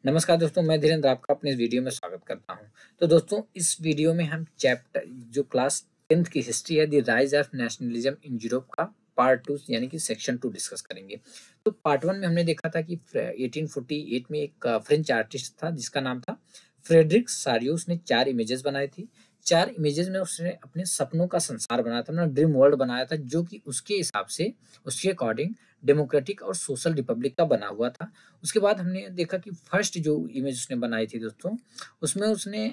नमस्कार दोस्तों, मैं धीरेन्द्र आपका अपने इस वीडियो में स्वागत करता हूं। तो दोस्तों, इस वीडियो में हम चैप्टर जो क्लास 10th की हिस्ट्री है, the rise of nationalism in Europe का पार्ट 2 यानी कि सेक्शन 2 डिस्कस करेंगे। तो पार्ट 1 में हमने देखा था कि 1848 में एक फ्रेंच आर्टिस्ट था जिसका नाम था फ्रेडरिक सारियो। उसने 4 इमेजेस बनाई थी। 4 इमेजेस में उसने अपने सपनों का संसार बनाया था, अपना ड्रीम वर्ल्ड बनाया था, जो कि उसके हिसाब से, उसके अकॉर्डिंग डेमोक्रेटिक और सोशल रिपब्लिक का बना हुआ था। उसके बाद हमने देखा कि फर्स्ट जो इमेज उसने बनाई थी दोस्तों, उसमें उसने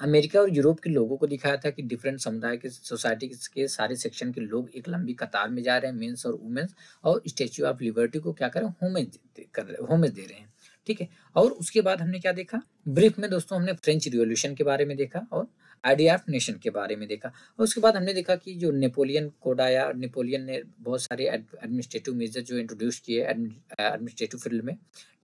अमेरिका और यूरोप के लोगों को दिखाया था कि डिफरेंट समुदाय के सोसाइटी के सारे सेक्शन के लोग एक लंबी कतार में जा रहे हैं, मेंस और वुमेन्स, और स्टैच्यू ऑफ लिबर्टी को क्या कर रहे हैं, होमेज दे रहे हैं। ठीक है। और उसके बाद हमने क्या देखा, ब्रीफ में दोस्तों हमने फ्रेंच रिवॉल्यूशन के बारे में देखा और आइडिया ऑफ नेशन के बारे में देखा। और उसके बाद हमने देखा कि जो नेपोलियन कोड आया, नेपोलियन ने बहुत सारे एडमिनिस्ट्रेटिव मेजर जो इंट्रोड्यूस किए एडमिनिस्ट्रेटिव फील्ड में।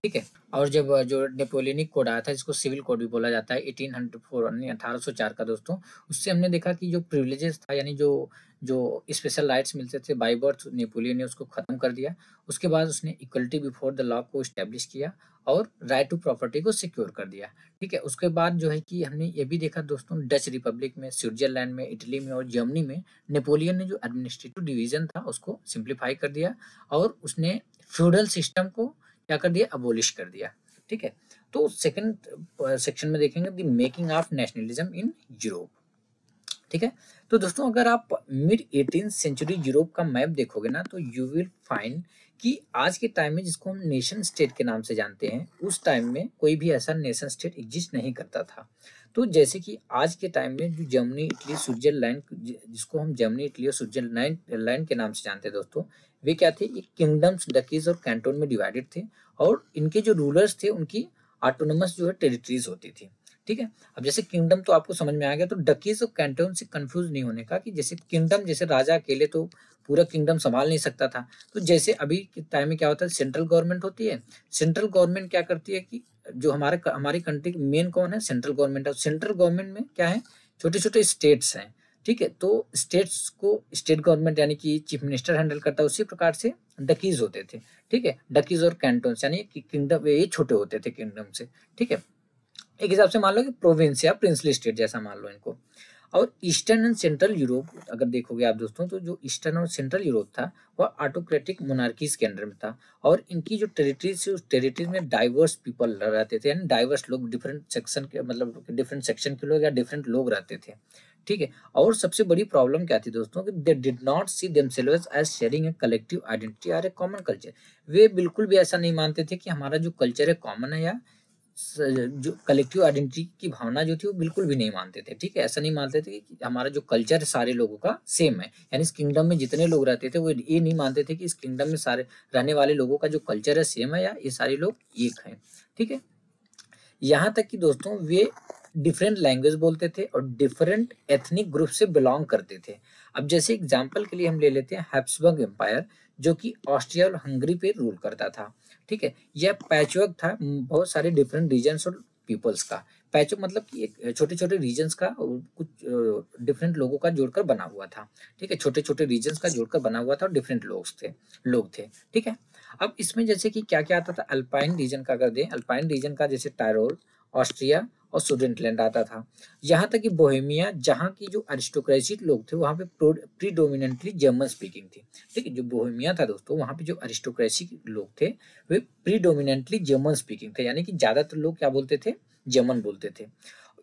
ठीक है। और जब जो नेपोलियनिक कोड आया था, जिसको सिविल कोड भी बोला जाता है, 1804 यानी 1804 का दोस्तों, उससे हमने देखा कि जो प्रिविलेजेस था, यानी जो जो स्पेशल राइट्स मिलते थे बाय बर्थ, नेपोलियन ने उसको खत्म कर दिया। उसके बाद उसने इक्वलिटी बिफोर द लॉ को इस्टेब्लिश किया और राइट टू प्रॉपर्टी को सिक्योर कर दिया। ठीक है। उसके बाद जो है कि हमने ये भी देखा दोस्तों, डच रिपब्लिक में, स्विट्जरलैंड में, इटली में और जर्मनी में नेपोलियन ने जो एडमिनिस्ट्रेटिव डिवीजन था उसको सिंप्लीफाई कर दिया और उसने फ्यूडल सिस्टम को क्या कर दिया, अबोलिश कर दिया। ठीक है। तो सेकंड सेक्शन में देखेंगे the making of nationalism in Europe. ठीक है। तो दोस्तों, अगर आप मिड 18th सेंचुरी यूरोप का मैप देखोगे ना, तो यू विल फाइंड कि आज के टाइम में, जिसको हम नेशन स्टेट के नाम से जानते हैं, उस टाइम में कोई भी ऐसा नेशन स्टेट एग्जिस्ट नहीं करता था। तो जैसे कि आज के टाइम में जो जर्मनी, इटली, स्विट्जरलैंड, जिसको हम जर्मनी, इटली और स्विट्जरलैंड लैंड के नाम से जानते हैं दोस्तों, वे क्या थे, एक किंगडम्स, डकीज और कैंटोन में डिवाइडेड थे। और इनके जो रूलर्स थे, उनकी ऑटोनोमस जो है टेरिटरीज होती थी। ठीक है। अब जैसे किंगडम तो आपको समझ में आ गया, तो डकीज और कैंटोन से कंफ्यूज नहीं होने का, कि जैसे किंगडम, जैसे राजा अकेले तो पूरा किंगडम संभाल नहीं सकता था। तो जैसे अभी के टाइम में क्या होता है, सेंट्रल गवर्नमेंट होती है। सेंट्रल गवर्नमेंट क्या करती है कि जो हमारी कंट्री की मेन कौन है, सेंट्रल गवर्नमेंट है। सेंट्रल गवर्नमेंट में क्या है, छोटे छोटे स्टेट्स हैं। ठीक है। तो स्टेट्स को स्टेट गवर्नमेंट यानी कि चीफ मिनिस्टर हैंडल करता है। उसी प्रकार से डकीज होते थे। ठीक है। डकीज और कैंटोन्स यानी कि किंगडम, ये छोटे होते थे किंगडम से। ठीक है। एक हिसाब से मान लो कि प्रोविंस या प्रिंसली स्टेट जैसा मान लो इनको। और ईस्टर्न एंड सेंट्रल यूरोप अगर देखोगे आप दोस्तों, तो जो ईस्टर्न और सेंट्रल यूरोप था वह ऑटोक्रेटिक मोनार्कीज के अंडर में था। और इनकी जो टेरिटरीज थी, उस टेरिटरीज में डाइवर्स पीपल रहते थे, यानी डाइवर्स लोग, डिफरेंट सेक्शन के, मतलब डिफरेंट सेक्शन के लोग या डिफरेंट लोग रहते थे। ठीक है। और सबसे बड़ी प्रॉब्लम क्या थी दोस्तों, कि they did not see themselves as sharing a collective identity और ए कॉमन कल्चर। वे बिल्कुल भी ऐसा नहीं मानते थे कि हमारा जो कल्चर है कॉमन है, या जो कलेक्टिव आइडेंटिटी की भावना जो थी वो बिल्कुल भी नहीं मानते थे। ठीक है। ऐसा नहीं मानते थे कि हमारा जो कल्चर है सारे लोगों का सेम है, यानी इस किंगडम में जितने लोग रहते थे वो ये नहीं मानते थे कि इस किंगडम में सारे रहने वाले लोगों का जो कल्चर है सेम है, या ये सारे लोग एक हैं। ठीक है। यहाँ तक कि दोस्तों, वे डिफरेंट लैंग्वेज बोलते थे और डिफरेंट एथनिक ग्रुप से बिलोंग करते थे। अब जैसे एग्जाम्पल के लिए हम ले लेते हैं हैब्सबर्ग एम्पायर, जो कि ऑस्ट्रिया और हंगरी पे रूल करता था। ठीक है। यह पैचवर्क था बहुत सारे डिफरेंट रीजन्स और पीपल्स का। पैचवर्क मतलब कि एक छोटे छोटे रीजन्स का और कुछ डिफरेंट लोगों का जोड़कर बना हुआ था। ठीक है। छोटे छोटे रीजन्स का जोड़कर बना हुआ था और डिफरेंट लोग थे। ठीक है। अब इसमें जैसे कि क्या क्या आता था, अल्पाइन रीजन का अगर दें, अल्पाइन रीजन का जैसे टायरोल, ऑस्ट्रिया और सुडेनलैंड आता था। यहाँ तक कि बोहेमिया, जहाँ की जो अरिस्टोक्रेसी लोग थे वहाँ पे प्रीडोमिनेंटली जर्मन स्पीकिंग थी। ठीक है। जो बोहेमिया था दोस्तों, वहाँ पे जो अरिस्टोक्रेसी लोग थे वे प्रीडोमिनेंटली जर्मन स्पीकिंग थे, यानी कि ज्यादातर लोग क्या बोलते थे, जर्मन बोलते थे।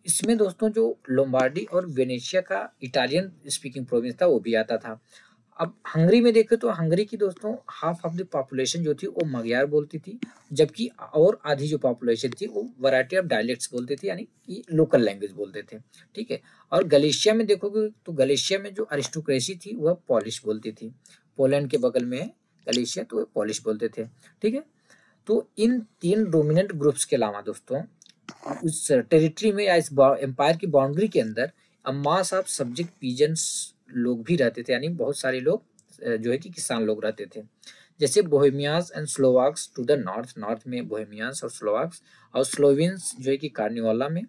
इसमें दोस्तों जो लोम्बार्डी और वेनेशिया का इटालियन स्पीकिंग प्रोविंस था वो भी आता था। अब हंगरी में देखें तो हंगरी की दोस्तों हाफ ऑफ द पॉपुलेशन जो थी वो मगयार बोलती थी, जबकि और आधी जो पॉपुलेशन थी वो वैरायटी ऑफ डायलेक्ट्स बोलती थी, यानी कि लोकल लैंग्वेज बोलते थे। ठीक है। और गलेशिया में देखोगे तो गलेशिया में जो अरिस्टोक्रेसी थी वह पॉलिश बोलती थी। पोलैंड के बगल में है गलेशिया, तो वह पॉलिश बोलते थे। ठीक है। तो इन 3 डोमिनेंट ग्रुप्स के अलावा दोस्तों, उस टेरिटरी में या इस एम्पायर की बाउंड्री के अंदर मास ऑफ सब्जेक्ट पीजेंट्स लोग भी रहते थे, यानी बहुत सारे लोग जो है कि किसान लोग रहते थे। जैसे Bohemians and Slovaks to the north, नॉर्थ में बोहेमियास और स्लोवाक्स, और स्लोवियंस जो है कि कार्निवाला में,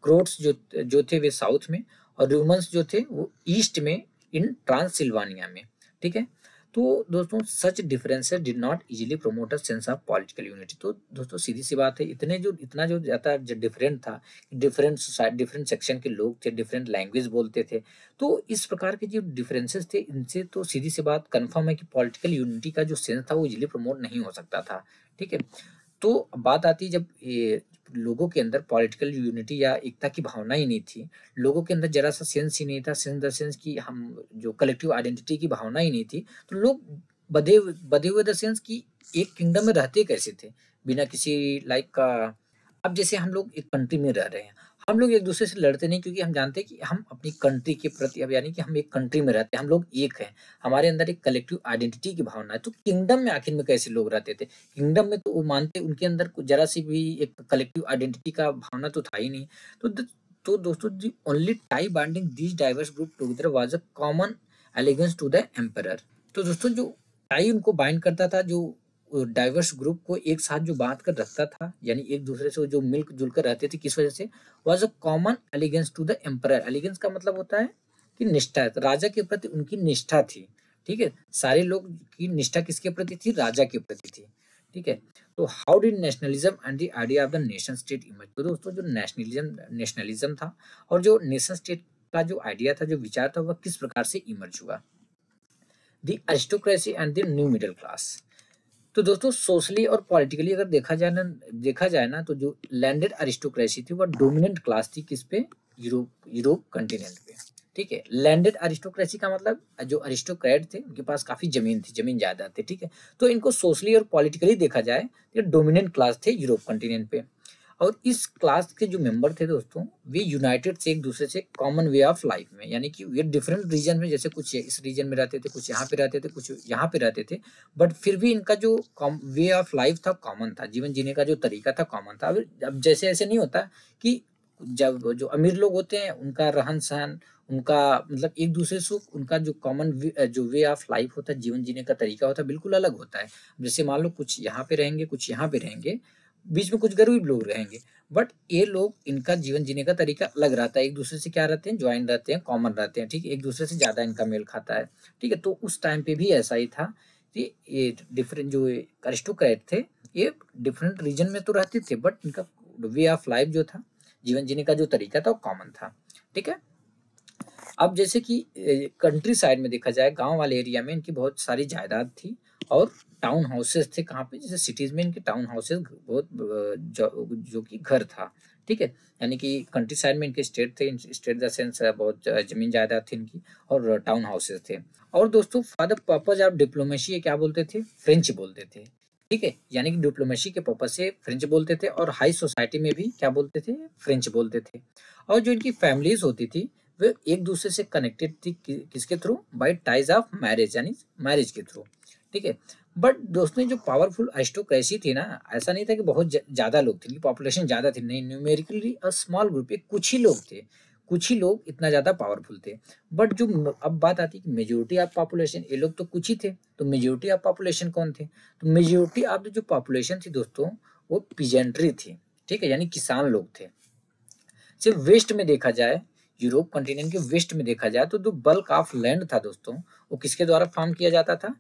क्रोट्स जो थे वे साउथ में, और रूमन्स जो थे वो ईस्ट में इन ट्रांसिल्वानिया में। ठीक है। तो दोस्तों such differences did not easily promote a sense of political unity. तो दोस्तों सीधी सी बात है, इतना जो ज़्यादा जो डिफरेंट था, डिफरेंट सेक्शन के लोग थे, डिफरेंट लैंग्वेज बोलते थे, तो इस प्रकार के जो डिफरेंसेस थे इनसे तो सीधी सी बात कन्फर्म है कि पॉलिटिकल यूनिटी का जो सेंस था वो इजीली प्रमोट नहीं हो सकता था। ठीक है, तो बात आती है जब ये लोगों के अंदर पॉलिटिकल यूनिटी या एकता की भावना ही नहीं थी, लोगों के अंदर जरा सा सेंस ही नहीं था, सेंस द सेंस की हम जो कलेक्टिव आइडेंटिटी की भावना ही नहीं थी, तो लोग बधे हुए द सेंस की एक किंगडम में रहते कैसे थे बिना किसी लाइक का। अब जैसे हम लोग एक कंट्री में रह रहे हैं, हम लोग एक दूसरे से लड़ते नहीं, क्योंकि हम जानते हैं कि हम अपनी कंट्री के प्रति, अब यानी कि हम एक कंट्री में रहते हैं, हम लोग एक हैं, हमारे अंदर एक कलेक्टिव आइडेंटिटी की भावना है। तो किंगडम में आखिर में कैसे लोग रहते थे? किंगडम में तो वो मानते, उनके अंदर जरा सी भी एक कलेक्टिव आइडेंटिटी का भावना तो था ही नहीं। तो दोस्तों the only tie binding these diverse group together was a common allegiance to the emperor. तो दोस्तों जो टाई उनको बाइंड करता था, जो डाइवर्स ग्रुप को एक साथ जो बांध कर रखता था, यानी एक दूसरे से जो मिल जुल कर रहते थे, किस वजह से? Was a common allegiance to the emperor. Allegiance का मतलब होता है कि निष्ठा, राजा के प्रति उनकी निष्ठा थी। ठीक है, सारे लोग की निष्ठा किसके प्रति थी? राजा के प्रति थी। ठीक है, तो how did nationalism and the idea of the nation state emerge? तो दोस्तों जो नेशनलिज्म था और जो नेशन स्टेट का जो आइडिया था, जो विचार था, वह किस प्रकार से इमर्ज हुआ? The aristocracy and the new middle class. तो दोस्तों सोशली और पॉलिटिकली अगर देखा जाए ना, तो जो लैंडेड अरिस्टोक्रेसी थी वह डोमिनेंट क्लास थी किस पे? यूरोप यूरोप कंटिनेंट पे। ठीक है, लैंडेड अरिस्टोक्रेसी का मतलब जो अरिस्टोक्रेट थे उनके पास काफी जमीन थी, जमीन जायदाद थे। ठीक है, तो इनको सोशली और पॉलिटिकली देखा जाए तो डोमिनेंट क्लास थे यूरोप कंटिनेंट पे। और इस क्लास के जो मेंबर थे दोस्तों, वे यूनाइटेड थे एक दूसरे से कॉमन वे ऑफ लाइफ में, यानी कि ये डिफरेंट रीजन में, जैसे कुछ इस रीजन में रहते थे, कुछ यहाँ पे रहते थे, कुछ यहाँ पे रहते थे, बट फिर भी इनका जो वे ऑफ लाइफ था कॉमन था, जीवन जीने का जो तरीका था कॉमन था। अब जैसे ऐसे नहीं होता कि जब जो अमीर लोग होते हैं उनका रहन सहन, उनका मतलब एक दूसरे से उनका जो कॉमन जो वे ऑफ लाइफ होता है, जीवन जीने का तरीका होता है, बिल्कुल अलग होता है। जैसे मान लो कुछ यहाँ पे रहेंगे, कुछ यहाँ पे रहेंगे, बीच में कुछ गरीब लोग रहेंगे, बट ये लोग, इनका जीवन जीने का तरीका अलग रहता है, एक दूसरे से क्या रहते हैं? ज्वाइन रहते हैं, कॉमन रहते हैं। ठीक है, एक दूसरे से ज्यादा इनका मेल खाता है। ठीक है, तो उस टाइम पे भी ऐसा ही था कि ये डिफरेंट जो अरिस्टोक्रेट थे, ये डिफरेंट रीजन में तो रहते थे, बट इनका वे ऑफ लाइफ जो था, जीवन जीने का जो तरीका था, वो कॉमन था। ठीक है, अब जैसे कि कंट्री साइड में देखा जाए, गांव वाले एरिया में इनकी बहुत सारी जायदाद थी और टाउन हाउसेस थे। कहाँ पे? जैसे सिटीज में इनके टाउन हाउसेस बहुत जो कि घर था। ठीक है, यानी कि कंट्री साइड में इनके स्टेट थे, स्टेट द सेंस बहुत जमीन जायदाद थी इनकी, और टाउन हाउसेस थे। और दोस्तों for the purpose of diplomacy ये क्या बोलते थे? फ्रेंच बोलते थे। ठीक है, यानी कि डिप्लोमेसी के पर्पज से फ्रेंच बोलते थे, और हाई सोसाइटी में भी क्या बोलते थे? फ्रेंच बोलते थे। और जो इनकी फैमिलीज होती थी वे एक दूसरे से कनेक्टेड थी किसके through? By ties of marriage, यानी मैरिज के थ्रू। ठीक है, बट दोस्तों जो पावरफुल अरिस्टोक्रेसी थी ना, ऐसा नहीं था कि बहुत ज्यादा लोग थे, पॉपुलेशन ज्यादा थी, नहीं, न्यूमेरिकली अ स्मॉल ग्रुप, एक कुछ ही लोग थे, कुछ ही लोग इतना ज्यादा पावरफुल थे। बट जो अब बात आती है कि मेजोरिटी ऑफ पॉपुलेशन, ये लोग तो कुछ ही थे, तो मेजोरिटी ऑफ पॉपुलेशन कौन थे? तो मेजोरिटी ऑफ जो पॉपुलेशन थी दोस्तों, वो पीजेंट्री थी। ठीक है, यानी किसान लोग थे। सिर्फ वेस्ट में देखा जाए, यूरोप कंटिनेंट के वेस्ट में देखा जाए, तो जो बल्क ऑफ लैंड था दोस्तों, वो किसके द्वारा फार्म किया जाता था?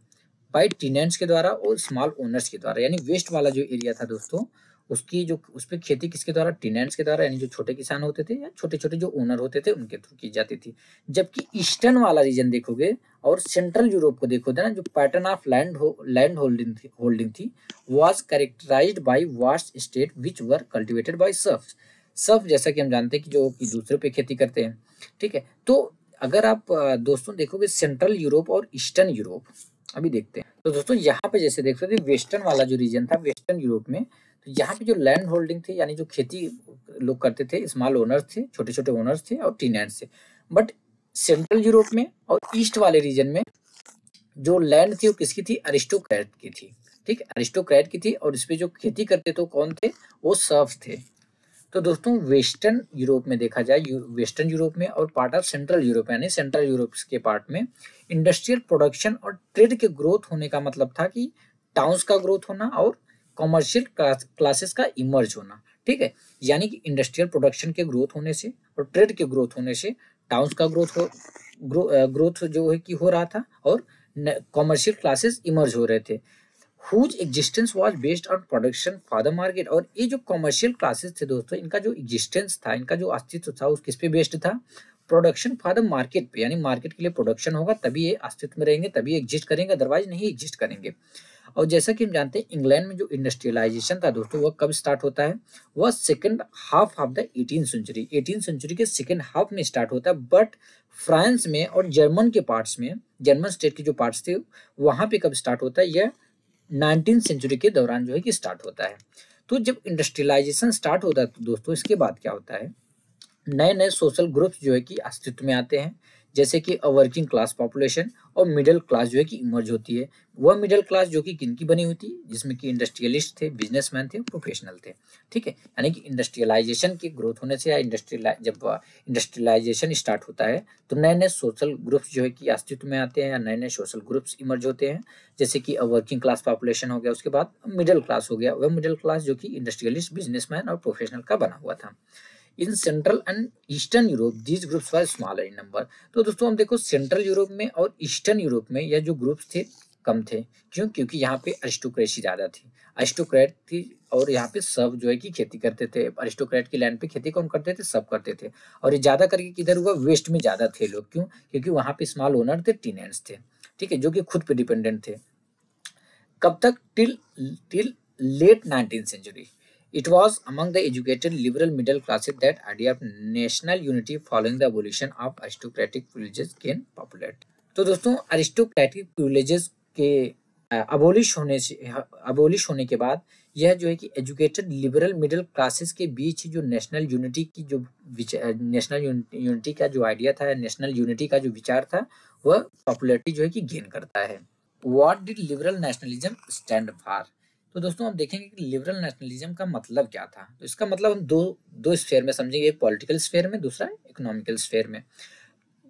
बाय टीनेंट्स के द्वारा और स्मॉल ओनर्स के द्वारा। यानी वेस्ट वाला जो एरिया था दोस्तों, उसकी जो उस पर खेती किसके द्वारा? टीनेंट्स के द्वारा, यानी जो छोटे किसान होते थे या छोटे छोटे जो ओनर होते थे उनके थ्रू की जाती थी। जबकि ईस्टर्न वाला रीजन देखोगे और सेंट्रल यूरोप को देखोगे ना, जो पैटर्न ऑफ लैंड होल्डिंग थी was characterised by vast state which were cultivated by serfs. Serf जैसा कि हम जानते हैं कि जो कि दूसरे पे खेती करते हैं। ठीक है, तो अगर आप दोस्तों देखोगे सेंट्रल यूरोप और ईस्टर्न यूरोप, अभी देखते हैं, तो दोस्तों यहाँ पे जैसे देख सकते हैं वेस्टर्न वाला जो रीजन था, वेस्टर्न यूरोप में, तो यहाँ पे जो लैंड होल्डिंग थी, यानी जो खेती लोग करते थे, स्मॉल ओनर्स थे, छोटे छोटे ओनर्स थे और टीनेंट्स थे। बट सेंट्रल यूरोप में और ईस्ट वाले रीजन में जो लैंड थी वो किसकी थी? अरिस्टोक्रेट की थी। ठीक है, अरिस्टोक्रेट की थी, और इस पे जो खेती करते थे कौन थे? वो सर्फ थे। तो दोस्तों वेस्टर्न यूरोप में देखा जाए, वेस्टर्न यूरोप में और पार्ट ऑफ सेंट्रल यूरोप, यानी सेंट्रल यूरोप के पार्ट में इंडस्ट्रियल प्रोडक्शन और ट्रेड के ग्रोथ होने का मतलब था कि टाउन्स का ग्रोथ होना और कॉमर्शियल क्लासेस का इमर्ज होना। ठीक है, यानी कि इंडस्ट्रियल प्रोडक्शन के ग्रोथ होने से और ट्रेड के ग्रोथ होने से टाउन्स का ग्रोथ जो है कि हो रहा था, और कॉमर्शियल क्लासेस इमर्ज हो रहे थे, whose existence was based on production for the market। और ये जो कॉमर्शियल क्लासेस थे दोस्तों, इनका जो एग्जिस्टेंस था, इनका जो अस्तित्व था, उस किस पे बेस्ड था? प्रोडक्शन फॉर द मार्केट पे, यानी मार्केट के लिए प्रोडक्शन होगा तभी ये अस्तित्व में रहेंगे, तभी एग्जिस्ट करेंगे, अदरवाइज नहीं एग्जिस्ट करेंगे। और जैसा कि हम जानते हैं इंग्लैंड में जो इंडस्ट्रियलाइजेशन था दोस्तों, वह कब स्टार्ट होता है? वह second half of the 18th century, 18th century के सेकेंड हाफ में स्टार्ट होता है। बट फ्रांस में और जर्मन के पार्ट्स में, जर्मन स्टेट के जो पार्ट्स थे, वहां पे कब स्टार्ट होता है? यह 19th सेंचुरी के दौरान जो है कि स्टार्ट होता है। तो जब इंडस्ट्रियलाइजेशन स्टार्ट होता है तो दोस्तों इसके बाद क्या होता है? नए नए सोशल ग्रुप्स जो है कि अस्तित्व में आते हैं, जैसे कि वर्किंग क्लास पॉपुलेशन और मिडिल क्लास जो है कि इमर्ज होती है। वह मिडिल क्लास जो कि किनकी बनी हुई थी? जिसमें कि इंडस्ट्रियलिस्ट थे, बिजनेसमैन थे, प्रोफेशनल थे। ठीक है, यानी कि इंडस्ट्रियलाइजेशन की ग्रोथ होने से या जब इंडस्ट्रियलाइजेशन स्टार्ट होता है तो नए नए सोशल ग्रुप्स जो है कि अस्तित्व में आते हैं, या नए नए सोशल ग्रुप्स इमर्ज होते हैं, जैसे कि वर्किंग क्लास पॉपुलेशन हो गया, उसके बाद मिडिल क्लास हो गया। वह मिडिल क्लास जो कि इंडस्ट्रियलिस्ट, बिजनेसमैन और प्रोफेशनल का बना हुआ था। In central and eastern Europe these groups were smaller in number. तो दोस्तों हम देखो सेंट्रल यूरोप में और ईस्टर्न यूरोप में यह जो ग्रुप्स थे कम थे। क्यों? क्योंकि यहाँ पे अरिस्टोक्रेसी ज़्यादा थी, अरिस्टोक्रेट थी, और यहाँ पे सब जो है कि खेती करते थे। अरिस्टोक्रेट की लैंड पे खेती कौन करते थे? सब करते थे। और ये ज़्यादा करके किधर हुआ? वेस्ट में ज़्यादा थे लोग। क्यों? क्योंकि वहाँ पे स्मॉल ओनर थे, टीनेंट्स थे, ठीक है, जो कि खुद पे डिपेंडेंट थे। कब तक? Till late 19th century। It was among the educated liberal middle classes that idea of national unity following the abolition of aristocratic privileges gained popularity। तो दोस्तों अरिस्टोक्रेटिक प्रिविलेजेस के अबोलिश होने के बाद यह जो है कि एजुकेटेड लिबरल मिडिल क्लासेस के बीच जो नेशनल यूनिटी की जो नेशनल यूनिटी का जो आइडिया था, नेशनल यूनिटी का जो विचार था, वह पॉपुलैरिटी जो है कि गेन करता है। What did liberal nationalism stand for? तो दोस्तों हम देखेंगे कि लिबरल नेशनलिज्म का मतलब क्या था। तो इसका मतलब हम दो स्फेयर में समझेंगे, एक पॉलिटिकल स्फेयर में, दूसरा इकोनॉमिकल स्फेयर में।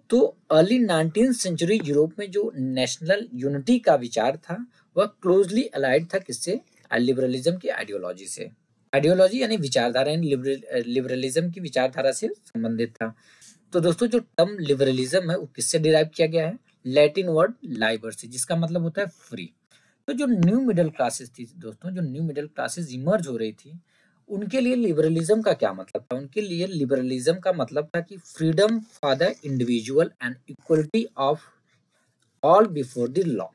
तो अर्ली 19th सेंचुरी यूरोप में जो नेशनल यूनिटी का विचार था वह क्लोजली अलाइड था किससे? लिबरलिज्म की आइडियोलॉजी से। आइडियोलॉजी यानी विचारधारा, लिबरलिज्म की विचारधारा से संबंधित था। तो दोस्तों जो टर्म लिबरलिज्म है वो किससे डिराइव किया गया है? लैटिन वर्ड लाइबर से, जिसका मतलब होता है फ्री। तो जो न्यू मिडिल क्लासेस थी दोस्तों, जो न्यू मिडिल क्लासेस इमर्ज हो रही थी, उनके लिए लिबरलिज्म का क्या मतलब था? उनके लिए लिबरलिज्म का मतलब था कि freedom for the individual and equality of all before the law.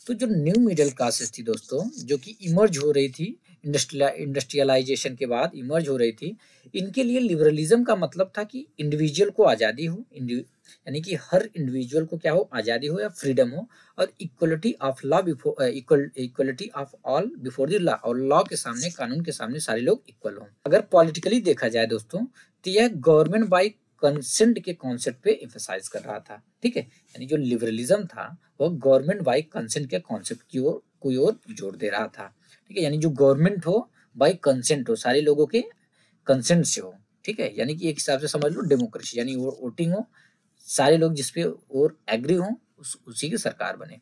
तो जो न्यू मिडिल क्लासेस थी दोस्तों, जो कि इमर्ज हो रही थी इंडस्ट्रियलाइजेशन के बाद इमर्ज हो रही थी, इनके लिए लिबरलिज्म का मतलब था कि इंडिविजुअल को आज़ादी हो, यानी कि हर इंडिविजुअल को क्या हो? आज़ादी हो या फ्रीडम हो, और equality of law before equality of all before the law, और लॉ के सामने, कानून के सामने सारे लोग इक्वल हों। अगर पॉलिटिकली देखा जाए दोस्तों तो यह गवर्नमेंट बाय कंसेंट के कॉन्सेप्ट पे एम्फसाइज कर रहा था। ठीक है, यानी जो लिबरलिज्म था वह गवर्नमेंट बाय कंसेंट के कॉन्सेप्ट की ओर जोर दे रहा था। ठीक है, यानी जो गवर्नमेंट हो बाय कंसेंट हो, सारे लोगों के कंसेंट से हो। ठीक है, यानी कि एक हिसाब से समझ लो डेमोक्रेसी, यानी वोटिंग हो, सारे लोग जिसपे और एग्री हो उसी की सरकार बने।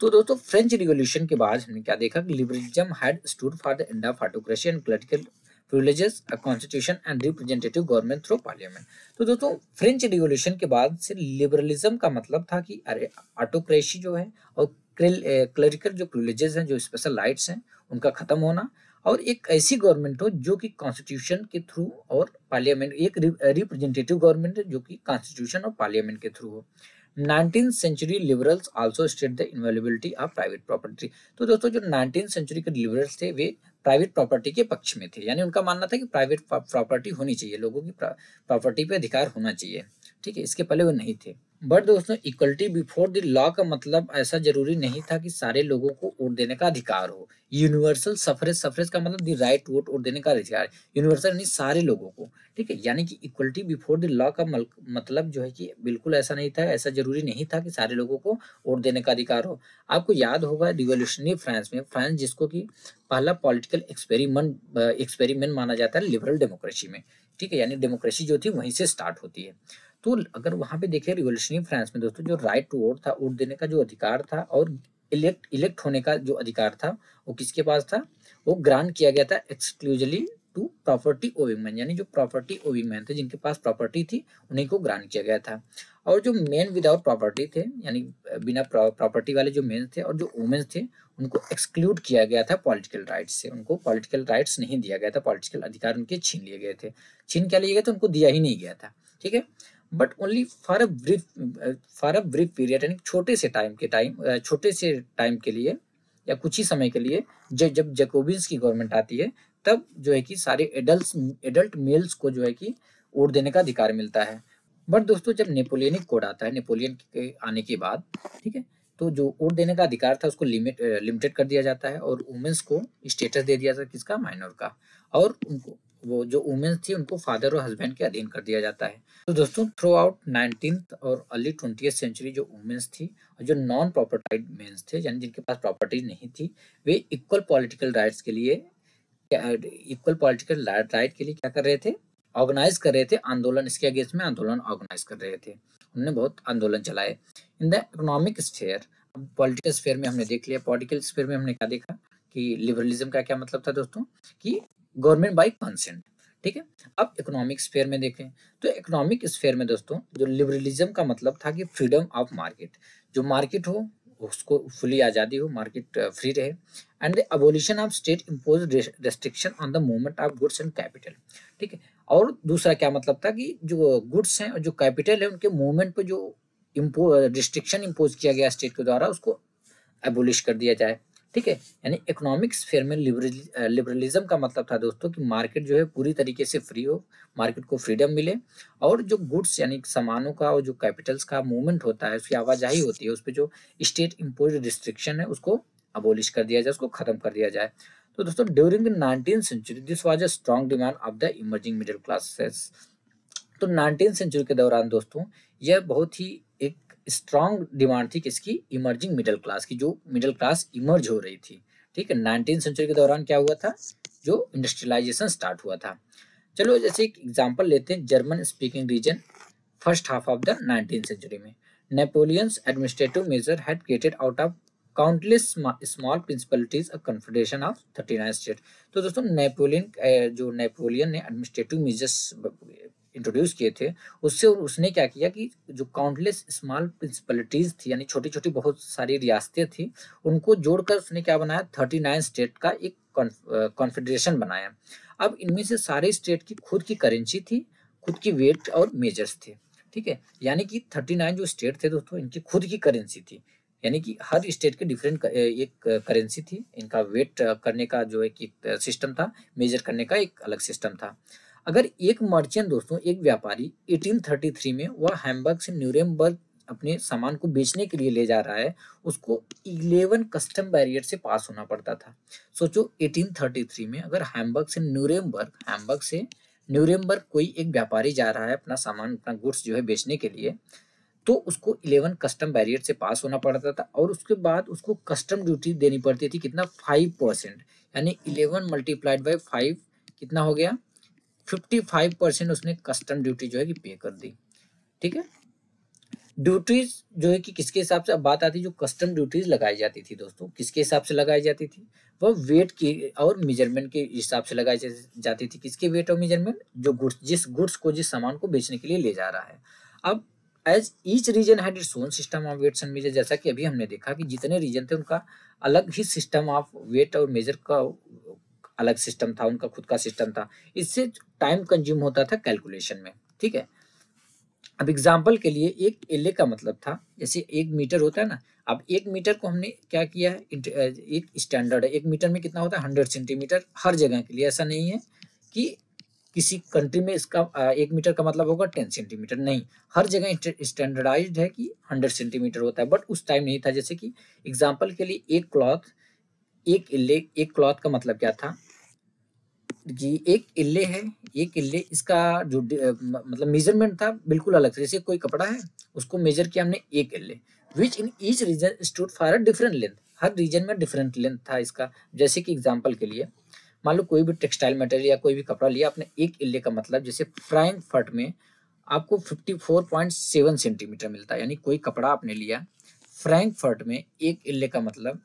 तो दोस्तों फ्रेंच रिवॉल्यूशन के बाद हमने क्या देखा कि liberalism had stood for the end of autocracy and political privileges, a constitution and representative government through parliament। तो दोस्तों फ्रेंच रिवॉल्यूशन के बाद से लिबरलिज्म का मतलब था कि अरे ऑटोक्रेसी जो है और क्लरिकल जो प्रिविलेजेस हैं, जो स्पेशल राइट्स हैं, उनका खत्म होना, और एक ऐसी गवर्नमेंट हो जो कि कॉन्स्टिट्यूशन के थ्रू और पार्लियामेंट, एक रिप्रेजेंटेटिव गवर्नमेंट है जो कि कॉन्स्टिट्यूशन और पार्लियामेंट के थ्रू हो। 19th century liberals also state the inviolability of private property. तो दोस्तों जो 19th सेंचुरी के लिबरल्स थे वे प्राइवेट प्रॉपर्टी के पक्ष में थे, यानी उनका मानना था कि प्राइवेट प्रॉपर्टी होनी चाहिए, लोगों की प्रॉपर्टी पे अधिकार होना चाहिए। ठीक है, इसके पहले वो नहीं थे। बट दोस्तों इक्वलिटी बिफोर द लॉ का मतलब ऐसा जरूरी नहीं था कि सारे लोगों को वोट देने का अधिकार हो। यूनिवर्सल सफरेज, सफरेज का मतलब द राइट टू वोट देने का अधिकार, यूनिवर्सल यानी सारे लोगों को। ठीक है, यानी कि इक्वलिटी बिफोर द लॉ का मतलब जो है कि बिल्कुल ऐसा नहीं था, ऐसा जरूरी नहीं था कि सारे लोगों को वोट देने का अधिकार हो। आपको याद होगा रिवोल्यूशनरी फ्रांस में, फ्रांस जिसको कि पहला पॉलिटिकल एक्सपेरिमेंट माना जाता है लिबरल डेमोक्रेसी में। ठीक है, यानी डेमोक्रेसी जो थी वहीं से स्टार्ट होती है। तो अगर वहां पे देखें रिवोल्यूशनरी फ्रांस में दोस्तों, जो राइट टू वोट था, वोट देने का जो अधिकार था, और इलेक्ट होने का जो अधिकार था, वो किसके पास था? वो ग्रांट किया गया था exclusively to property owing man, यानी जो प्रॉपर्टी ओविंग मैन थे, जिनके पास प्रॉपर्टी थी, उन्हीं को ग्रांट किया गया था। और जो मेन विदाउट प्रॉपर्टी थे, यानी बिना प्रॉपर्टी वाले जो मेन थे और जो वुमेन्स थे, उनको एक्सक्लूड किया गया था पॉलिटिकल राइट्स से। उनको पॉलिटिकल राइट्स नहीं दिया गया था, पॉलिटिकल अधिकार उनके छीन लिए गए थे। छीन क्या लिए गए थे? उनको दिया ही नहीं गया था, ठीक है। But only for a brief period, यानी छोटे से टाइम के लिए या कुछ ही समय के लिए, जब जैकोबिन्स की गवर्नमेंट आती है, तब जो है कि सारे एडल्ट मेल्स को जो है कि वोट देने का अधिकार मिलता है। बट दोस्तों, जब नेपोलियनिक कोड आता है, नेपोलियन के आने के बाद, ठीक है, तो जो वोट देने का अधिकार था उसको लिमिटेड कर दिया जाता है और वुमेन्स को स्टेटस दे दिया जाता है, किसका? माइनर का। और उनको, वो जो वुमेन्स थी, उनको फादर और हस्बैंड के अधीन कर दिया जाता है। तो दोस्तों, थ्रू आउट 19th और अर्ली 20th सेंचुरी जो वुमेन्स थी और जो नॉन प्रॉपर्टाइड मेन्स थे, यानी जिनके पास प्रॉपर्टी नहीं थी, वे इक्वल पॉलिटिकल राइट के लिए क्या कर रहे थे? ऑर्गेनाइज कर रहे थे आंदोलन। इसके अगेंस्ट में आंदोलन ऑर्गेनाइज कर रहे थे। उन्होंने बहुत आंदोलन चलाए। In the economic sphere, political sphere में हमने देख लिया। पॉलिटिकल स्फेयर में हमने क्या देखा कि लिबरलिज्म का क्या मतलब था दोस्तों? कि गवर्नमेंट बाय कंसेंट, ठीक है। अब इकोनॉमिक स्फेयर में देखें तो इकोनॉमिक स्फेयर में दोस्तों, जो लिबरलिज्म का मतलब था कि फ्रीडम ऑफ मार्केट, जो मार्केट हो उसको फुली आज़ादी हो, मार्केट फ्री रहे, and the abolition of state impose restriction on the movement of goods and capital, ठीक है। और दूसरा क्या मतलब था कि जो गुड्स हैं और जो कैपिटल है, उनके मूवमेंट पे जो रिस्ट्रिक्शन इम्पोज किया गया स्टेट के द्वारा, उसको एबोलिश कर दिया जाए, ठीक है। यानी इकोनॉमिक स्फेयर में लिबरलिज्म का मतलब था दोस्तों कि मार्केट जो है पूरी तरीके से फ्री हो, मार्केट को फ्रीडम मिले, और जो गुड्स यानी सामानों का और जो कैपिटल्स का मूवमेंट होता है, उसकी आवाजाही होती है, उस पर जो स्टेट इम्पोज रिस्ट्रिक्शन है, उसको अबोलिश कर दिया जाए, उसको खत्म कर दिया जाए। तो दोस्तों, during the 19th century this was a strong demand of the emerging middle classes. तो 19th सेंचुरी के दौरान दोस्तों, यह बहुत ही एक स्ट्रॉन्ग डिमांड थी किसकी? इमर्जिंग मिडिल क्लास की, जो मिडिल क्लास इमर्ज हो रही थी, ठीक है। 19th सेंचुरी के दौरान क्या हुआ था? जो इंडस्ट्रियलाइजेशन स्टार्ट हुआ था। चलो जैसे एक एग्जांपल लेते हैं, German speaking region, first half of the 19th century में Napoleon's administrative measure had created out of countless small principalities a confederation of 39 state. तो दोस्तों, नेपोलियन ने एडमिनिस्ट्रेटिव मेजर्स इंट्रोड्यूस किए थे, उससे उसने क्या किया कि जो काउंटलेस स्मॉल प्रिंसिपलिटीज थी, यानी छोटी छोटी बहुत सारी रियासतें थी, उनको जोड़कर उसने क्या बनाया? 39 स्टेट का एक कॉन्फेडरेशन बनाया। अब इनमें से सारे स्टेट की खुद की करेंसी थी, खुद की वेट और मेजर्स थे, ठीक है। यानी कि 39 जो स्टेट थे दोस्तों, इनकी खुद की करेंसी थी, यानी कि हर स्टेट के डिफरेंट एक करेंसी थी। इनका वेट करने का जो एक सिस्टम था, मेजर करने का एक अलग सिस्टम था। अगर एक मर्चेंट दोस्तों, एक व्यापारी 1833 में वह हैम्बर्ग से न्यूरेमबर्ग अपने सामान को बेचने के लिए ले जा रहा है, उसको 11 कस्टम बैरियर से पास होना पड़ता था। सोचो, 1833 में अगर हैम्बर्ग से न्यूरेमबर्ग कोई एक व्यापारी जा रहा है अपना सामान, अपना गुड्स जो है बेचने के लिए, तो उसको 11 कस्टम बैरियर से पास होना पड़ता था, और उसके बाद उसको कस्टम ड्यूटी देनी पड़ती थी। कितना? 5%, यानी 11 मल्टीप्लाइड बाई 5 कितना हो गया? 55% उसने कस्टम ड्यूटी जो है कि पे कर दी, ठीक है। ड्यूटीज जो है कि किसके हिसाब से, अब बात आती है जो कस्टम ड्यूटीज लगाई जाती थी दोस्तों, किसके हिसाब से लगाई जाती थी? वह वेट की और मेजरमेंट के हिसाब से लगाई जाती थी। किसके वेट और मेजरमेंट? जो जिस गुड्स को, जिस सामान को बेचने के लिए ले जा रहा है। अब as each region had its own system of weights and measure, जैसा कि अभी हमने देखा कि जितने रीजन थे उनका अलग ही सिस्टम ऑफ वेट और मेजर का अलग सिस्टम था, उनका खुद का सिस्टम था। इससे टाइम कंज्यूम होता था कैलकुलेशन में, ठीक है। अब एग्जाम्पल के लिए, एक एलए का मतलब था, जैसे 1 मीटर होता है ना। अब 1 मीटर को हमने क्या किया है? एक स्टैंडर्ड है, 1 मीटर में कितना होता है? 100 सेंटीमीटर हर जगह के लिए। ऐसा नहीं है कि किसी कंट्री में इसका 1 मीटर का मतलब होगा 10 सेंटीमीटर, नहीं, हर जगह स्टैंडर्डाइज्ड है कि 100 सेंटीमीटर होता है। बट उस टाइम नहीं था। जैसे कि एग्जाम्पल के लिए, एक क्लॉथ का मतलब क्या था कि एक इल्ले है, एक इल्ले, इसका जो मतलब मेजरमेंट था बिल्कुल अलग था। जैसे कोई कपड़ा है, उसको मेजर किया हमने 1 इल्ले, which in each region stood for a different length, हर रीजन में डिफरेंट लेंथ था इसका। जैसे कि एग्जांपल के लिए, मान लो कोई भी टेक्सटाइल मटेरियल या कोई भी कपड़ा लिया आपने, 1 इल्ले का मतलब, जैसे फ्रैंकफर्ट में आपको 54.7 सेंटीमीटर मिलता है। यानी कोई कपड़ा आपने लिया फ्रैंकफर्ट में, 1 इल्ले का मतलब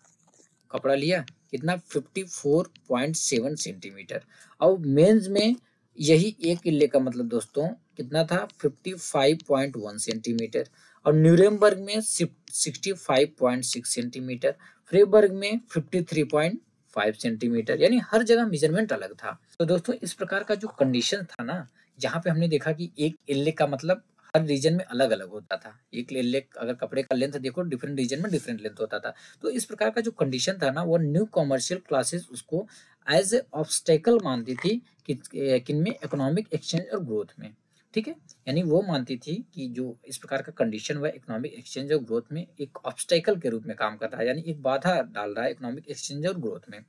कपड़ा लिया कितना 54.7 सेंटीमीटर। और मेंस में यही एक किले का मतलब दोस्तों कितना था 55.1 सेंटीमीटर। और न्यूरेमबर्ग में 65.6 सेंटीमीटर, फ्रेबर्ग में 53.5 सेंटीमीटर, यानी हर जगह मेजरमेंट अलग था। तो दोस्तों इस प्रकार का जो कंडीशन था ना, जहाँ पे हमने देखा कि एक इल्ले का मतलब हर रीजन में अलग अलग होता था। एक इल्ले अगर कपड़े का लेंथ देखो डिफरेंट रीजन में डिफरेंट लेंथ होता था। तो इस प्रकार का जो कंडीशन था ना, वो न्यू कॉमर्शियल क्लासेस उसको एज ए ऑब्स्टेकल मानती थी कि किनमें इकोनॉमिक एक्सचेंज और ग्रोथ में। ठीक है, यानी वो मानती थी कि जो इस प्रकार का कंडीशन हुआ इकोनॉमिक एक्सचेंज और ग्रोथ में एक ऑब्स्टेकल के रूप में काम कर रहा है, यानी एक बाधा डाल रहा है इकोनॉमिक एक्सचेंज और ग्रोथ में।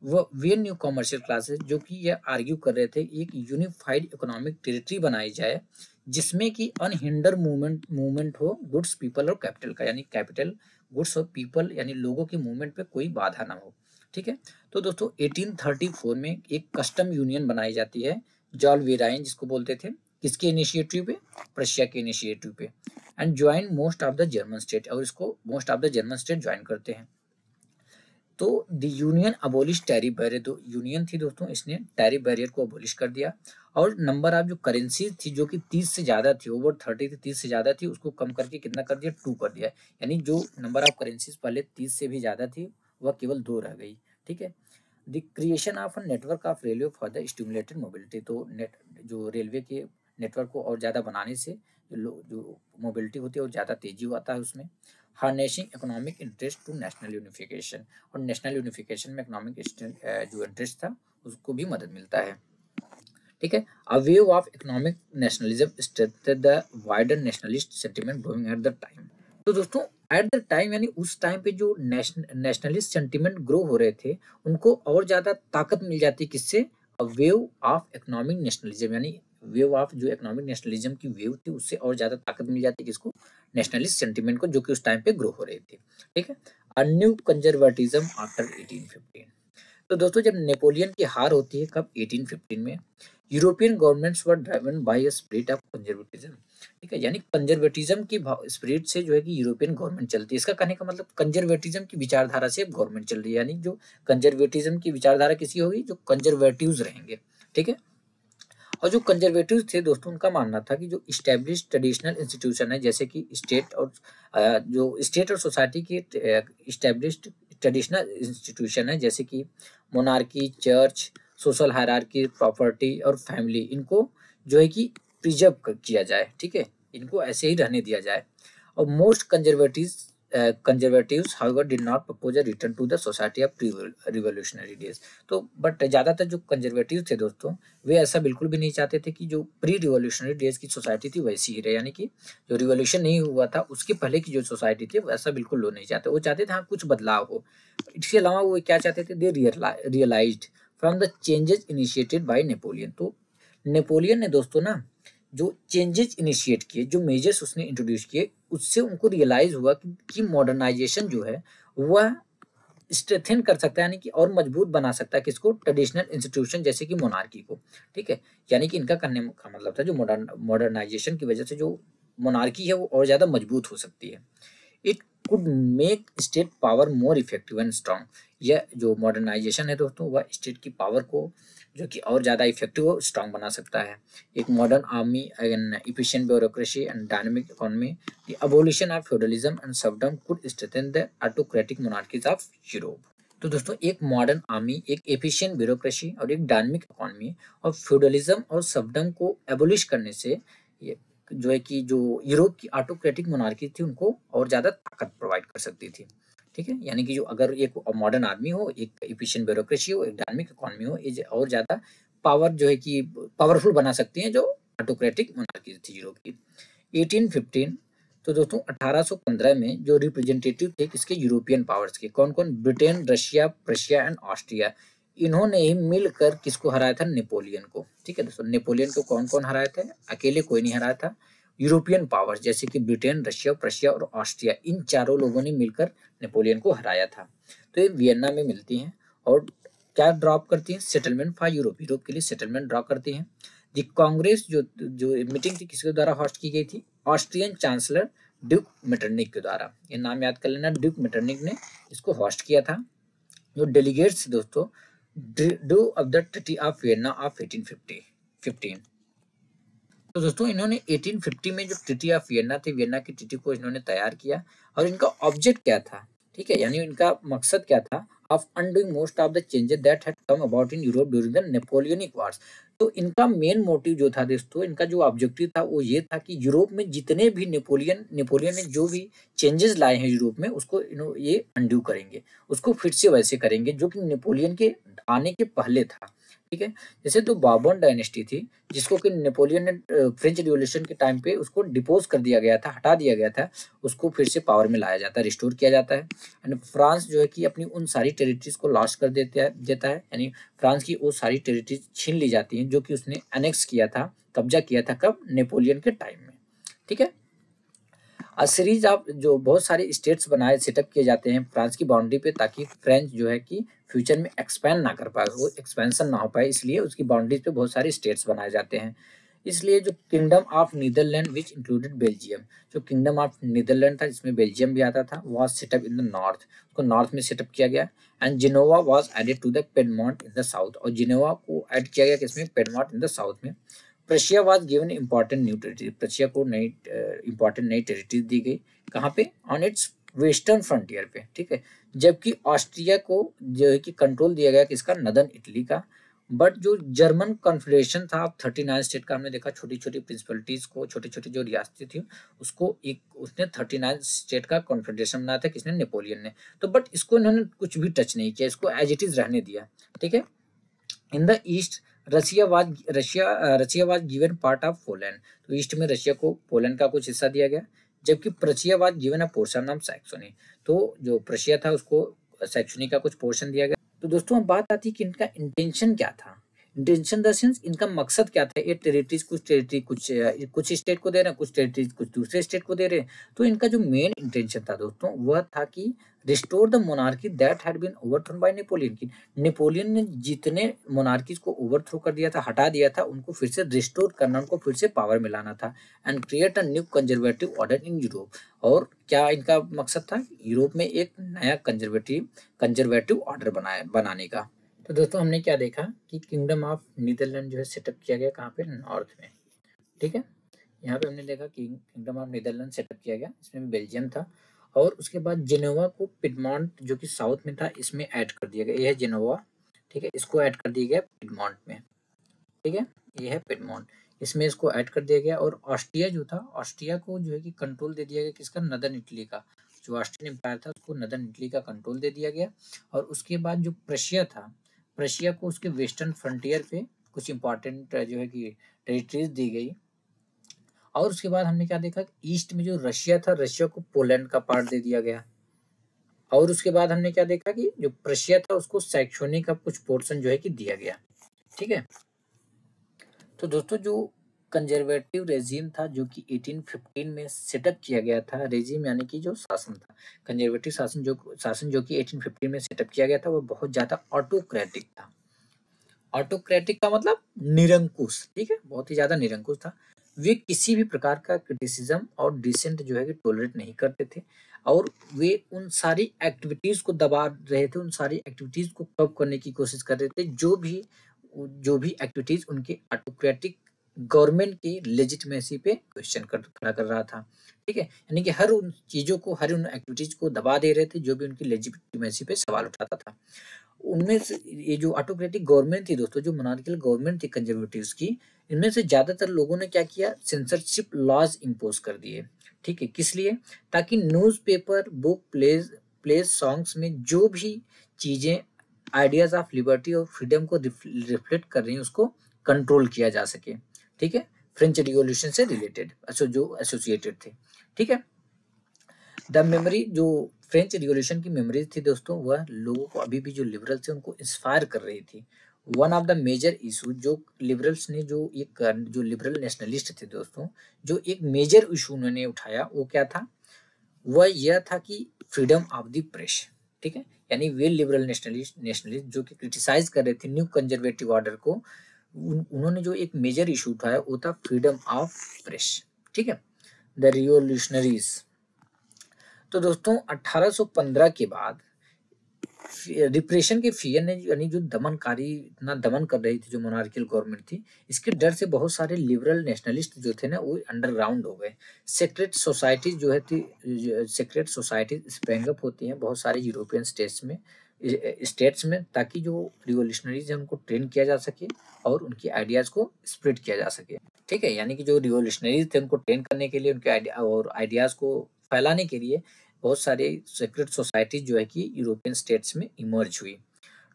वो वे न्यू कॉमर्शियल क्लासेस जो कि ये आर्ग्यू कर रहे थे एक यूनिफाइड इकोनॉमिक टेरिटरी बनाई जाए जिसमें कि अनहिंडर मूवमेंट हो गुड्स पीपल और कैपिटल का, यानी कैपिटल गुड्स और पीपल यानी लोगों के मूवमेंट पे कोई बाधा ना हो। ठीक है, तो दोस्तों 1834 में एक कस्टम यूनियन बनाई जाती है जॉल वेराइन जिसको बोलते थे, किसके इनिशिएटिव पे, प्रशिया के इनिशिएटिव पे, and join most of the German state, और इसको most of the German state join करते हैं। तो the union abolish tariff barrier, तो यूनियन थी दोस्तों इसने टैरिफ बैरियर को अबोलिश कर दिया। और नंबर ऑफ जो करेंसी थी जो कि 30 से ज़्यादा थी, ओवर 30 थी, 30 से ज़्यादा थी, उसको कम करके कितना कर दिया 2 कर दिया। यानी जो नंबर ऑफ करेंसीज पहले 30 से भी ज़्यादा थी वह केवल 2 रह गई। ठीक है, the creation of a network of railway for the stimulated mobility, तो जो रेलवे के नेटवर्क को और ज़्यादा बनाने से जो मोबिलिटी होती है और ज़्यादा तेजी आता है उसमें। Harnessing economic interest to national unification, और नेशनल यूनिफिकेशन में इकोनॉमिक जो इंटरेस्ट था उसको भी मदद मिलता है। ठीक है, a wave of economic nationalism strengthened the wider nationalist sentiment growing at the time. तो दोस्तों एट द टाइम यानी उस टाइम पे जो नेशनलिस्ट सेंटिमेंट ग्रो हो रहे थे उनको और ज्यादा ताकत मिल जाती किससे, अ वेव ऑफ इकोनॉमिक नेशनलिज्म, यानी वेव ऑफ जो इकोनॉमिक नेशनलिज्म की वेव थी उससे और ज्यादा ताकत मिल जाती किसको, नेशनलिस्ट सेंटिमेंट को, जो कि उस टाइम पे ग्रो हो रही थी। ठीक है, अ न्यू कंजर्वेटिज्म आफ्टर 1815। तो दोस्तों जब नेपोलियन की हार होती है कब, 1815 में, European governments were driven by a spirit of conservatism. ठीक है, यानी कंजर्वेटिज्म की स्पिरिट से जो है कि यूरोपियन गवर्नमेंट चलती है। इसका कहने का मतलब कंजर्वेटिज्म की विचारधारा से गवर्नमेंट चल रही है, यानी जो कंजर्वेटिज्म की विचारधारा किसी होगी, जो कंजर्वेटिव्स रहेंगे। ठीक है, और जो कंजर्वेटिव थे दोस्तों उनका मानना था कि जो इस्टेब्लिश ट्रेडिशनल इंस्टीट्यूशन है जैसे कि स्टेट और जो स्टेट और सोसाइटी के इस्टेब्लिश्ड ट्रेडिशनल इंस्टीट्यूशन है जैसे कि monarchy, church, social hierarchy, property और फैमिली, इनको जो है कि प्रिजर्व किया जाए। ठीक है, इनको ऐसे ही रहने दिया जाए। और most conservatives however did not propose a return to the society of revolutionary days. तो बट ज़्यादातर जो कंजर्वेटिव थे दोस्तों वे ऐसा बिल्कुल भी नहीं चाहते थे कि जो प्री रिवॉल्यूशनरी डेज की सोसाइटी थी वैसी ही रहे, यानी कि जो रिवॉल्यूशन नहीं हुआ था उसके पहले की जो सोसाइटी थी वैसा बिल्कुल लोग नहीं चाहते। वो चाहते थे हाँ कुछ बदलाव हो। इसके अलावा वो क्या चाहते थे, they realised from the changes initiated by Napoleon. तो नेपोलियन ने दोस्तों ना जो चेंजेस इनिशिएट किए, जो मेजर्स उसने इंट्रोड्यूस किए, उससे उनको रियलाइज हुआ कि मॉडर्नाइजेशन जो है वह स्ट्रेथन कर सकता है, यानी कि और मजबूत बना सकता है किसको, ट्रेडिशनल इंस्टीट्यूशन जैसे कि मोनार्की को। ठीक है, यानी कि इनका कहने का मतलब था जो मॉडर्नाइजेशन की वजह से जो मोनार्की है वो और ज़्यादा मजबूत हो सकती है। It could make state power more effective and strong. यह जो मॉडर्नाइजेशन है दोस्तों वह स्टेट की पावर को जो कि और ज़्यादा इफेक्टिव और स्ट्रांग बना सकता है। एक modern army and efficient bureaucracy and dynamic economy, the abolition of feudalism and serfdom could strengthen the autocratic monarchies of Europe. तो दोस्तों एक मॉडर्न आर्मी, एक एफिशिएंट ब्यूरोक्रेसी और एक डायनामिक इकोनॉमी और फ्यूडलिज्म और सर्वडम को एबोलिश करने से ये जो है कि जो यूरोप की ऑटोक्रेटिक मोनार्की थी उनको और ज़्यादा ताकत प्रोवाइड कर सकती थी। ठीक है, यानी कि जो अगर एक मॉडर्न आर्मी हो, एक एफिशिएंट ब्यूरोक्रेसी हो, एक डायनामिक इकोनॉमी हो, ये और ज़्यादा पावर जो है कि पावरफुल बना सकती हैं जो ऑटोक्रेटिक मोनार्की थी यूरोप की। 1815, तो दोस्तों 1815 में जो रिप्रेजेंटेटिव थे किसके, यूरोपियन पावर्स के, कौन कौन, Britain, Russia, Prussia and Austria, इन्होंने ही मिलकर किसको हराया था, नेपोलियन को। ठीक है दोस्तों, नेपोलियन को कौन कौन हराया था, अकेले कोई नहीं हराया था, यूरोपियन पावर्स जैसे कि ब्रिटेन, रशिया, प्रशिया और ऑस्ट्रिया, इन चारों लोगों ने मिलकर नेपोलियन को हराया था। तो ये वियना में मिलती हैं और क्या ड्रॉप करती हैं, सेटलमेंट फॉर यूरोप, यूरोप के लिए सेटलमेंट ड्रॉ करती हैं। दी कांग्रेस जो जो मीटिंग थी किसके द्वारा होस्ट की गई थी, ऑस्ट्रियन चांसलर ड्यूक मेटरनिक के द्वारा। ये नाम याद कर लेना, ड्यूक मेटरनिक ने इसको होस्ट किया था। जो डेलीगेट्स दोस्तों due of the treaty of Vienna of 1815। तो दोस्तों इन्होंने 1850 में जो ट्रीटी ऑफ वियना थी, वियना की ट्रीटी को इन्होंने तैयार किया और इनका ऑब्जेक्ट क्या था, ठीक है, यानी इनका मकसद क्या था, of undoing most of the changes that had come about in Europe during the Napoleonic wars. तो इनका मेन मोटिव जो था दोस्तों, इनका जो ऑब्जेक्टिव था वो ये था कि यूरोप में जितने भी नेपोलियन ने जो भी चेंजेस लाए हैं यूरोप में, उसको ये अनडू करेंगे, उसको फिर से वैसे करेंगे जो कि नेपोलियन के आने के पहले था, ठीक है। जैसे तो बाबन डायनेस्टी थी, जिसको कि नेपोलियन ने फ्रेंच रिवॉल्यूशन के टाइम पे उसको डिपोज कर दिया गया था, हटा दिया गया था, उसको फिर से पावर में लाया जाता है, रिस्टोर किया जाता है। एंड फ्रांस जो है कि अपनी उन सारी टेरिटरीज को लॉस्ट कर देता है, यानी फ्रांस की वो सारी टेरिटरीज छीन ली जाती हैं जो कि उसने एनेक्स किया था, कब्जा किया था, कब, नेपोलियन के टाइम में, ठीक है। सीरीज ऑफ जो बहुत सारे स्टेट्स बनाए सेटअप किए जाते हैं फ्रांस की बाउंड्री पे, ताकि फ्रेंच जो है कि फ्यूचर में एक्सपैंड ना कर पाए, वो एक्सपेंशन ना हो पाए, इसलिए उसकी बाउंड्रीज पे बहुत सारे स्टेट्स बनाए जाते हैं। इसलिए जो kingdom of Netherland which included Belgium, जो किंगडम ऑफ नीदरलैंड था जिसमें बेल्जियम भी आता था, was set up in the north, उसको नॉर्थ में सेटअप किया गया। And Genoa was added to the Piedmont in the south, और जिनोवा को ऐड किया गया किसमें, पेडमोंट इन द साउथ में। Prussia was given important new territory, Prussia को नई इंपॉर्टेंट नई टेरिटरी दी गई, कहाँ पे, ऑन इट्स वेस्टर्न फ्रंटियर पे, ठीक है। जबकि ऑस्ट्रिया को जो है कि कंट्रोल दिया गया किसका, नदर्न इटली का। बट जो जर्मन कॉन्फेडरेशन था, 39 स्टेट का हमने देखा, छोटी छोटी प्रिंसिपलिटीज को, छोटी छोटी जो रियासतें थी उसको एक, उसने 39 स्टेट का कॉन्फेडरेशन बनाया था, किसने, नेपोलियन ने। तो बट इसको इन्होंने कुछ भी टच नहीं किया, इसको एज इट इज रहने दिया, ठीक है। In the east Russia was given part of Poland, तो ईस्ट में रशिया को पोलैंड का कुछ हिस्सा दिया गया। जबकि Prussia was given a portion of Saxony, तो जो प्रशिया था उसको सैक्सोनी का कुछ पोर्शन दिया गया। तो दोस्तों अब बात आती है कि इनका इंटेंशन क्या था, इंटेंशन द सेंस इनका मकसद क्या था। ये टेरिटरीज, कुछ स्टेट को दे रहे हैं, कुछ टेरिटरीज कुछ दूसरे स्टेट को दे रहे हैं। तो इनका जो मेन इंटेंशन था दोस्तों वह था कि restore the monarchy that had been overthrown by Napoleon, की नेपोलियन ने जितने मोनार्कीज को ओवरथ्रो कर दिया था, हटा दिया था, उनको फिर से रिस्टोर करना, उनको फिर से पावर में लाना था। And create a new conservative order in Europe, और क्या इनका मकसद था, यूरोप में एक नया कंजर्वेटिव ऑर्डर बनाने का। तो दोस्तों हमने क्या देखा कि किंगडम ऑफ नीदरलैंड जो है सेटअप किया गया कहाँ पे, नॉर्थ में, ठीक है। यहाँ पे हमने देखा कि किंगडम ऑफ नीदरलैंड सेटअप किया गया, इसमें बेल्जियम था। और उसके बाद जेनोवा को पिडमॉन्ट जो कि साउथ में था, इसमें ऐड कर दिया गया, ये है जेनोवा, ठीक है, इसको ऐड कर दिया गया पिडमॉन्ट में, ठीक है, ये है पिडमॉन्ट, इसमें इसको ऐड कर दिया गया। और ऑस्ट्रिया जो था, ऑस्ट्रिया को जो है कि कंट्रोल दे दिया गया किसका, नदर्न इटली का, जो ऑस्ट्रियन एम्पायर था उसको नदर्न इटली का कंट्रोल दे दिया गया। और उसके बाद जो प्रशिया था, प्रशिया को उसके वेस्टर्न फ्रंटियर पे कुछ इंपॉर्टेंट जो है कि टेरिटरीज दी गई। और उसके बाद हमने क्या देखा, ईस्ट में जो रशिया था, रशिया को पोलैंड का पार्ट दे दिया गया। और उसके बाद हमने क्या देखा कि जो प्रशिया था उसको सैक्सोनी का कुछ पोर्शन जो है कि दिया गया, ठीक है। तो दोस्तों जो कंजर्वेटिव रेजिम था जो कि 1815 में सेटअप किया गया था, रेजिम यानी कि जो शासन था, कंजर्वेटिव शासन जो कि 1815 में सेटअप किया गया था, वो बहुत ज्यादा ऑटोक्रेटिक था। ऑटोक्रेटिक का मतलब निरंकुश, ठीक है, बहुत ही ज्यादा निरंकुश था। वे किसी भी प्रकार का क्रिटिसिज्म और डिसेंट जो है कि टॉलरेट नहीं करते थे, और वे उन सारी एक्टिविटीज को दबा रहे थे, उन सारी एक्टिविटीज को कब करने की कोशिश कर रहे थे जो भी एक्टिविटीज उनके ऑटोक्रेटिक गवर्नमेंट की लेजिटिमेसी पे क्वेश्चन खड़ा कर रहा था, ठीक है। यानी कि हर उन चीजों को, हर उन एक्टिविटीज को दबा दे रहे थे जो भी उनकी लेजिटिमेसी पे सवाल उठाता था। उनमें से ये जो ऑटोक्रेटिक गवर्नमेंट थी दोस्तों, जो मोनार्कियल गवर्नमेंट थी कंजर्वेटिव्स की, इनमें से ज्यादातर लोगों ने क्या किया, सेंसरशिप लॉज इम्पोज कर दिए, ठीक है। किस लिए, ताकि न्यूज़पेपर, बुक, प्लेज सॉन्ग्स में जो भी चीजें आइडियाज ऑफ लिबर्टी और फ्रीडम को रिफ्लेक्ट कर रही हैं उसको कंट्रोल किया जा सके, ठीक है, फ्रेंच रिवॉल्यूशन से रिलेटेड जो एसोसिएटेड थे, ठीक है। द मेमोरी जो फ्रेंच रिवॉल्यूशन की मेमोरीज थी दोस्तों, वह लोगों को अभी भी जो लिबरल थे उनको इंस्पायर कर रही थी। One of the major issue जो लिबरल्स ने, जो लिबरल नेशनलिस्ट थे दोस्तों, जो एक मेजर इशू उन्होंने उठाया वो क्या था, वह यह था कि फ्रीडम ऑफ द प्रेस, ठीक है। यानी वे लिबरल नेशनलिस्ट जो कि क्रिटिसाइज कर रहे थे न्यू कंजर्वेटिव ऑर्डर को, उन्होंने जो एक मेजर इशू उठाया वो था फ्रीडम ऑफ प्रेस, ठीक है। द रिवोल्यूशनरीज, तो दोस्तों 1815 के बाद रिप्रेशन के फियर ने यानी जो दमनकारी इतना दमन कर रही थी जो मोनार्कियल गवर्नमेंट थी, इसके डर से बहुत सारे लिबरल नेशनलिस्ट जो थे ना वो अंडरग्राउंड हो गए। सीक्रेट सोसाइटीज जो है थी, सीक्रेट सोसाइटीज स्प्रिंग अप होती हैं बहुत सारे यूरोपियन स्टेट्स में, ताकि जो रिवोल्यूशनरीज हैं उनको ट्रेन किया जा सके और उनकी आइडियाज को स्प्रेड किया जा सके। ठीक है, यानी कि जो रिवोल्यूशनरीज थे उनको ट्रेन करने के लिए, उनके आइडियाज को फैलाने के लिए बहुत सारे सीक्रेट सोसाइटीज जो है कि यूरोपियन स्टेट्स में इमर्ज हुई।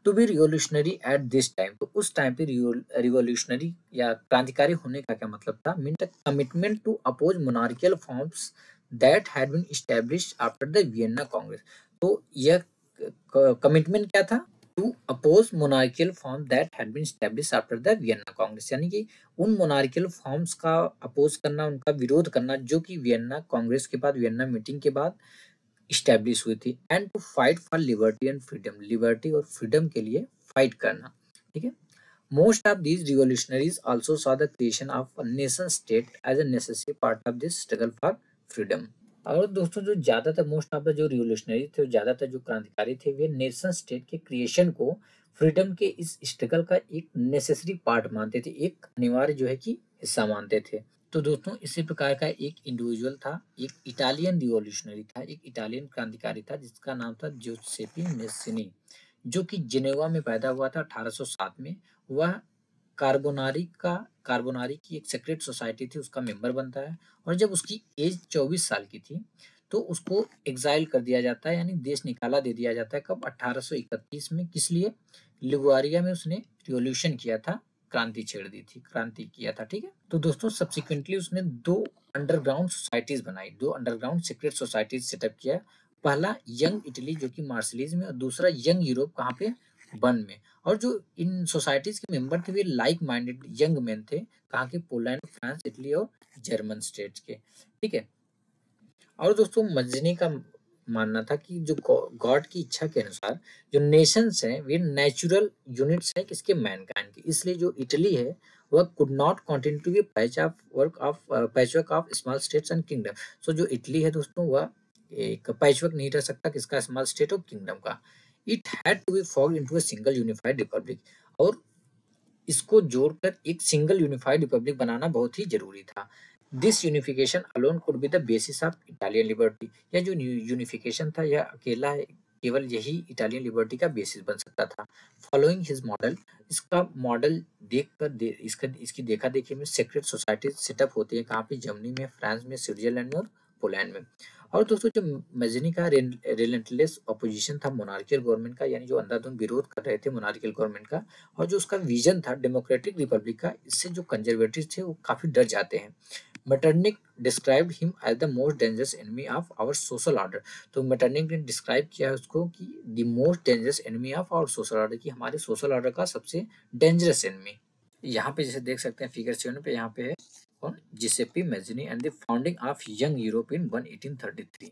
To be revolutionary at this time, तो उस टाइम पे रिवोल्यूशनरी या क्रांतिकारी होने का क्या मतलब था? Mean commitment to oppose monarchical forms that had been established after the Vienna Congress. तो यह कमिटमेंट क्या था? To oppose monarchical form that had been established after the Vienna Congress, यानी कि उन मोनार्कियल फॉर्म्स का अपोज करना, उनका विरोध करना जो कि वियना कांग्रेस के बाद, वियना मीटिंग के बाद इस्टेब्लिश हुई थी। And to fight for liberty and freedom, liberty और फ्रीडम के लिए फाइट करना। ठीक है, most of these revolutionaries also saw the creation of a nation state as a necessary part of this struggle for freedom. और दोस्तों जो ज्यादातर मोस्ट ऑफ द जो रिवोल्यूशनरी थे, ज्यादातर जो क्रांतिकारी थे, वे नेशन स्टेट के क्रिएशन को फ्रीडम के इस स्ट्रगल का एक नेसेसरी पार्ट मानते थे, एक अनिवार्य जो है कि हिस्सा मानते थे। तो दोस्तों इसी प्रकार का एक इंडिविजुअल था, एक इटालियन रिवॉल्यूशनरी था, एक इटालियन क्रांतिकारी था जिसका नाम था जोसेपी मेस्सिनी, जो कि जिनेवा में पैदा हुआ था 1807 में। वह कार्बोनारी की एक सीक्रेट सोसाइटी थी, उसका मेंबर बनता है। और जब उसकी एज 24 साल की थी तो उसको एग्जाइल कर दिया जाता है, यानी देश निकाला दे दिया जाता है। कब? 1831 में। किस लिए? लिगुआरिया में उसने रिवॉल्यूशन किया था, क्रांति छेड़ दी थी, क्रांति किया था। ठीक है, तो दोस्तों सब्सिक्वेंटली उसने दो अंडरग्राउंड सोसाइटीज बनाई, दो अंडरग्राउंड सीक्रेट सोसाइटीज सेटअप किया। पहला यंग इटली जो कि मार्सिलीज में, और दूसरा यंग यूरोप कहाँ पे? बर्न में। और जो इन सोसाइटीज के मेंबर थे वे लाइक माइंडेड यंग मैन थे, कहाँ के? पोलैंड, फ्रांस, इटली और जर्मन स्टेट्स के। ठीक है, और दोस्तों मजनी का मानना था कि जो गॉड की इच्छा के अनुसार जो नेशंस हैं वे नेचुरल यूनिट्स हैं किसके? मैनकाइंड के। इसलिए जो इटली है वह could not continue to be patchwork of small states and kingdom. So जो इटली है दोस्तों वह एक पैचवर्क नहीं रह सकता, किसका? स्मॉल स्टेट और किंगडम का। It had to be formed into a single unified republic, और इसको जोड़कर एक सिंगल यूनिफाइड रिपब्लिक बनाना बहुत ही जरूरी था। This unification alone could be the basis of Italian liberty. यह जो यूनिफिकेशन था यह अकेला है, केवल यही इटालियन लिबर्टी का बेसिस बन सकता था। फॉलोइंग हिज मॉडल, इसका मॉडल इसकी देखा देखी में सीक्रेट सोसाइटी सेटअप होती है, कहाँ पे? जर्मनी में, फ्रांस में, स्विट्जरलैंड में और पोलैंड में। और दोस्तों जो मेज़नी का रिलेंटलेस अपोजिशन था मोनार्कियल गवर्नमेंट का, यानी जो अंधाधुंध विरोध कर रहे थे मोनार्कियल गवर्नमेंट का, और जो उसका विजन था डेमोक्रेटिक रिपब्लिक का, इससे जो कंजर्वेटिव थे वो काफी डर जाते हैं। Metternich described him as the most dangerous enemy of our social order. तो मेटरनिक ने डिस्क्राइब किया उसको कि the most dangerous enemy of our social order, की हमारे सोशल ऑर्डर का सबसे डेंजरस एनिमी। यहाँ पे जैसे देख सकते हैं फिगर 7 पे, यहाँ पे है कौन? Giuseppe Mazzini and the founding of young Europe in 1833।